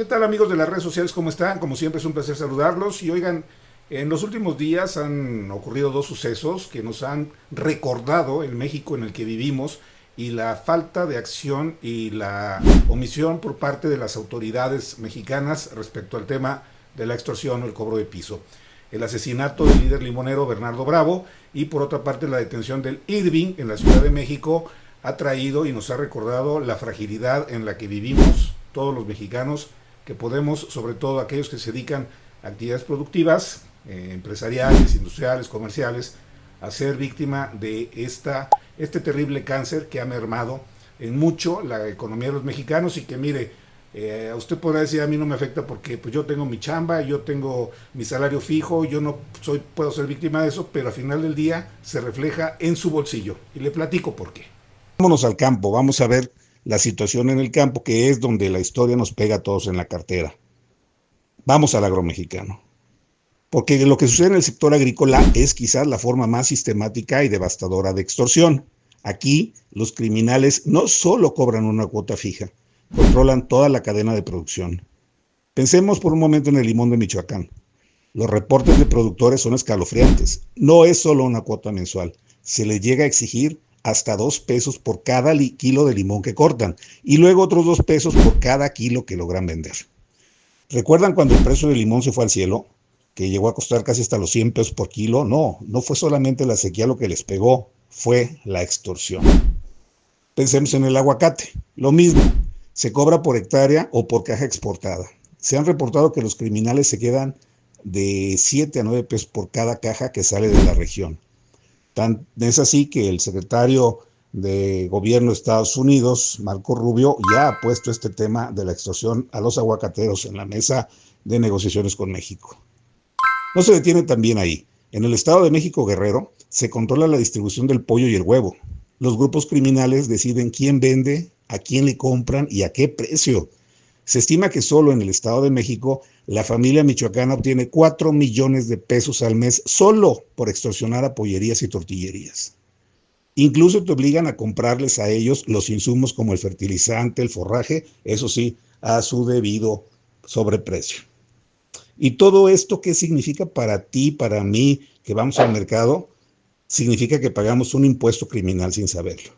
tal amigos de las redes sociales? ¿Cómo están? Como siempre es un placer saludarlos. Y oigan, en los últimos días han ocurrido dos sucesos que nos han recordado el México en el que vivimos y la falta de acción y la omisión por parte de las autoridades mexicanas respecto al tema de la extorsión o el cobro de piso. El asesinato del líder limonero Bernardo Bravo y por otra parte la detención del Irving en la Ciudad de México ha traído y nos ha recordado la fragilidad en la que vivimos todos los mexicanos, que podemos, sobre todo aquellos que se dedican a actividades productivas, empresariales, industriales, comerciales, a ser víctima de este terrible cáncer que ha mermado en mucho la economía de los mexicanos y que mire, usted podrá decir a mí no me afecta porque pues, yo tengo mi chamba, yo tengo mi salario fijo, yo no puedo ser víctima de eso, pero al final del día se refleja en su bolsillo y le platico por qué. Vámonos al campo, vamos a ver la situación en el campo, que es donde la historia nos pega a todos en la cartera. Vamos al agromexicano. Porque lo que sucede en el sector agrícola es quizás la forma más sistemática y devastadora de extorsión. Aquí los criminales no solo cobran una cuota fija, controlan toda la cadena de producción. Pensemos por un momento en el limón de Michoacán. Los reportes de productores son escalofriantes. No es solo una cuota mensual, se les llega a exigir hasta 2 pesos por cada kilo de limón que cortan y luego otros 2 pesos por cada kilo que logran vender. ¿Recuerdan cuando el precio del limón se fue al cielo? Que llegó a costar casi hasta los 100 pesos por kilo. No fue solamente la sequía lo que les pegó, fue la extorsión. Pensemos en el aguacate, lo mismo, se cobra por hectárea o por caja exportada. Se han reportado que los criminales se quedan de 7 a 9 pesos por cada caja que sale de la región. Es así que el secretario de Gobierno de Estados Unidos, Marco Rubio, ya ha puesto este tema de la extorsión a los aguacateros en la mesa de negociaciones con México. No se detiene también ahí. En el Estado de México, Guerrero, se controla la distribución del pollo y el huevo. Los grupos criminales deciden quién vende, a quién le compran y a qué precio. Se estima que solo en el Estado de México la familia michoacana obtiene 4 millones de pesos al mes solo por extorsionar a pollerías y tortillerías. Incluso te obligan a comprarles a ellos los insumos como el fertilizante, el forraje, eso sí, a su debido sobreprecio. ¿Y todo esto qué significa para ti, para mí, que vamos al mercado? Significa que pagamos un impuesto criminal sin saberlo.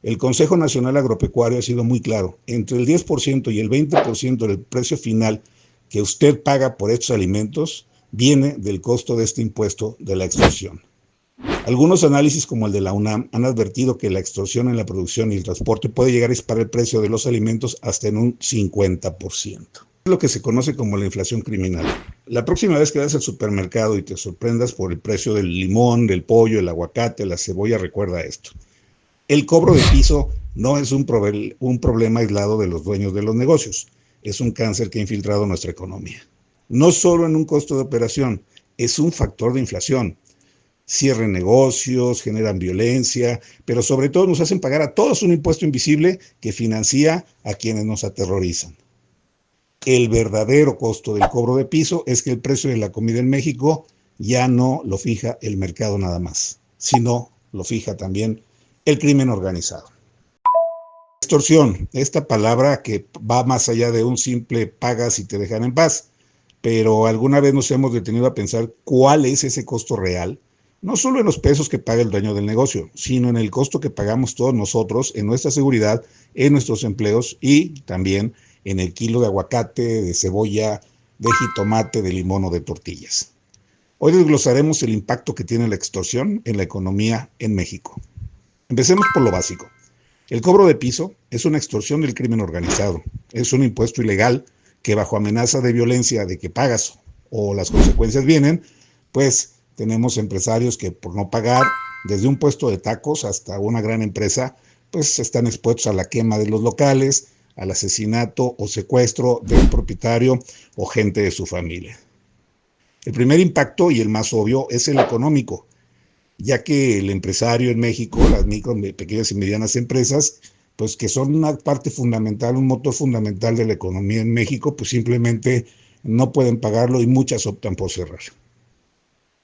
El Consejo Nacional Agropecuario ha sido muy claro. Entre el 10% y el 20% del precio final que usted paga por estos alimentos viene del costo de este impuesto de la extorsión. Algunos análisis como el de la UNAM han advertido que la extorsión en la producción y el transporte puede llegar a disparar el precio de los alimentos hasta en un 50%. Es lo que se conoce como la inflación criminal. La próxima vez que vayas al supermercado y te sorprendas por el precio del limón, del pollo, el aguacate, la cebolla, recuerda esto. El cobro de piso no es un problema aislado de los dueños de los negocios. Es un cáncer que ha infiltrado nuestra economía. No solo en un costo de operación, es un factor de inflación. Cierran negocios, generan violencia, pero sobre todo nos hacen pagar a todos un impuesto invisible que financia a quienes nos aterrorizan. El verdadero costo del cobro de piso es que el precio de la comida en México ya no lo fija el mercado nada más, sino lo fija también el crimen organizado. Extorsión, esta palabra que va más allá de un simple pagas y te dejan en paz, pero alguna vez nos hemos detenido a pensar cuál es ese costo real, no solo en los pesos que paga el dueño del negocio, sino en el costo que pagamos todos nosotros en nuestra seguridad, en nuestros empleos y también en el kilo de aguacate, de cebolla, de jitomate, de limón o de tortillas. Hoy desglosaremos el impacto que tiene la extorsión en la economía en México. Empecemos por lo básico. El cobro de piso es una extorsión del crimen organizado. Es un impuesto ilegal que bajo amenaza de violencia de que pagas o las consecuencias vienen, pues tenemos empresarios que por no pagar, desde un puesto de tacos hasta una gran empresa, pues están expuestos a la quema de los locales, al asesinato o secuestro del propietario o gente de su familia. El primer impacto y el más obvio es el económico, ya que el empresario en México, las micro, pequeñas y medianas empresas, pues que son una parte fundamental, un motor fundamental de la economía en México, pues simplemente no pueden pagarlo y muchas optan por cerrar.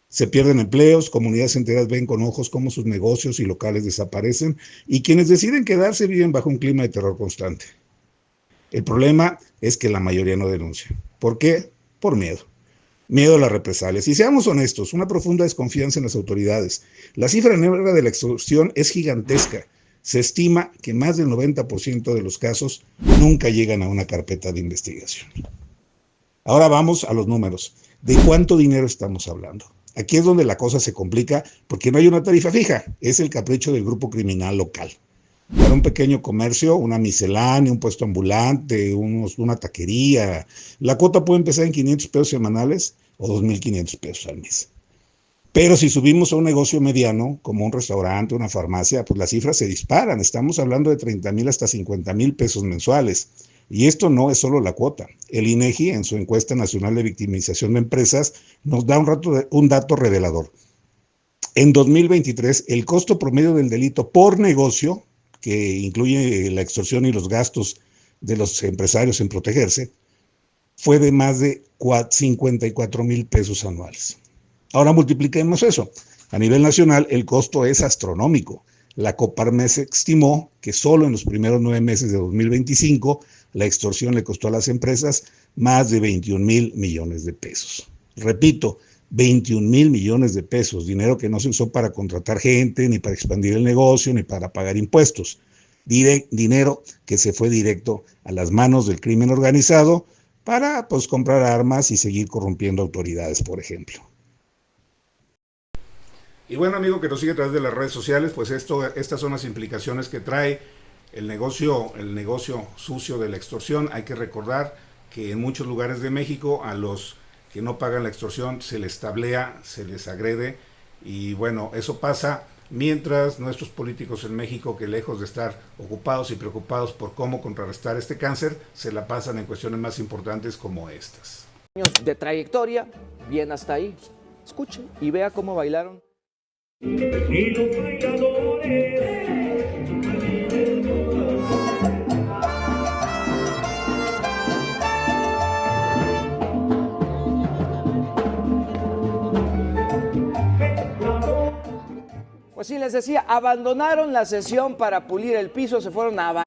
Se pierden empleos, comunidades enteras ven con ojos cómo sus negocios y locales desaparecen y quienes deciden quedarse viven bajo un clima de terror constante. El problema es que la mayoría no denuncia. ¿Por qué? Por miedo. Miedo a las represalias. Y seamos honestos, una profunda desconfianza en las autoridades. La cifra negra de la extorsión es gigantesca. Se estima que más del 90% de los casos nunca llegan a una carpeta de investigación. Ahora vamos a los números. ¿De cuánto dinero estamos hablando? Aquí es donde la cosa se complica porque no hay una tarifa fija. Es el capricho del grupo criminal local. Para un pequeño comercio, una miscelánea, un puesto ambulante, una taquería, la cuota puede empezar en 500 pesos semanales o 2,500 pesos al mes. Pero si subimos a un negocio mediano, como un restaurante, una farmacia, pues las cifras se disparan. Estamos hablando de 30,000 hasta 50,000 pesos mensuales. Y esto no es solo la cuota. El INEGI, en su encuesta nacional de victimización de empresas, nos da un dato revelador. En 2023, el costo promedio del delito por negocio, que incluye la extorsión y los gastos de los empresarios en protegerse, fue de más de 54,000 pesos anuales. Ahora multipliquemos eso. A nivel nacional, el costo es astronómico. La Coparmex estimó que solo en los primeros 9 meses de 2025, la extorsión le costó a las empresas más de 21,000 millones de pesos. Repito, 21,000 millones de pesos, dinero que no se usó para contratar gente, ni para expandir el negocio, ni para pagar impuestos. Dinero que se fue directo a las manos del crimen organizado para comprar armas y seguir corrompiendo autoridades, por ejemplo. Y bueno, amigo que nos sigue a través de las redes sociales, pues estas son las implicaciones que trae el negocio sucio de la extorsión. Hay que recordar que en muchos lugares de México a los que no pagan la extorsión se les tablea, se les agrede, y bueno, eso pasa mientras nuestros políticos en México, que lejos de estar ocupados y preocupados por cómo contrarrestar este cáncer, se la pasan en cuestiones más importantes como estas. Años de trayectoria, bien hasta ahí. Escuche y vea cómo bailaron. Y los bailadores. Pues sí, les decía, abandonaron la sesión para pulir el piso, se fueron a...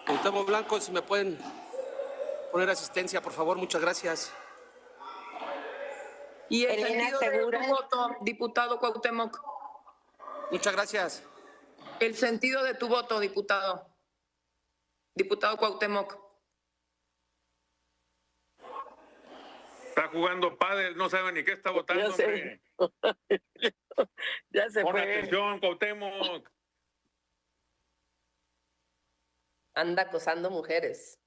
Cuauhtémoc Blanco, si me pueden poner asistencia, por favor, muchas gracias. Y el sentido de tu voto, diputado Cuauhtémoc. Muchas gracias. El sentido de tu voto, diputado. Diputado Cuauhtémoc. Está jugando pádel, no sabe ni qué está votando, Ya sé. Ya se Pon fue. atención, Cuauhtémoc. Anda acosando mujeres.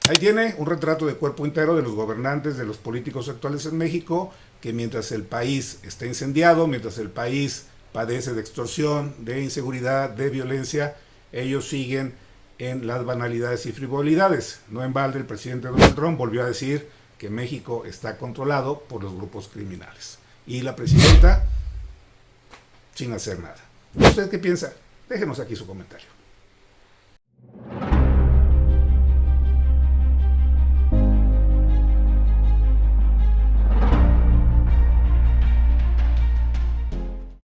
Ahí tiene un retrato de cuerpo entero de los gobernantes, de los políticos actuales en México, que mientras el país está incendiado, mientras el país padece de extorsión, de inseguridad, de violencia, ellos siguen en las banalidades y frivolidades. No en balde el presidente Donald Trump volvió a decir que México está controlado por los grupos criminales. Y la presidenta sin hacer nada. ¿Usted qué piensa? Déjenos aquí su comentario.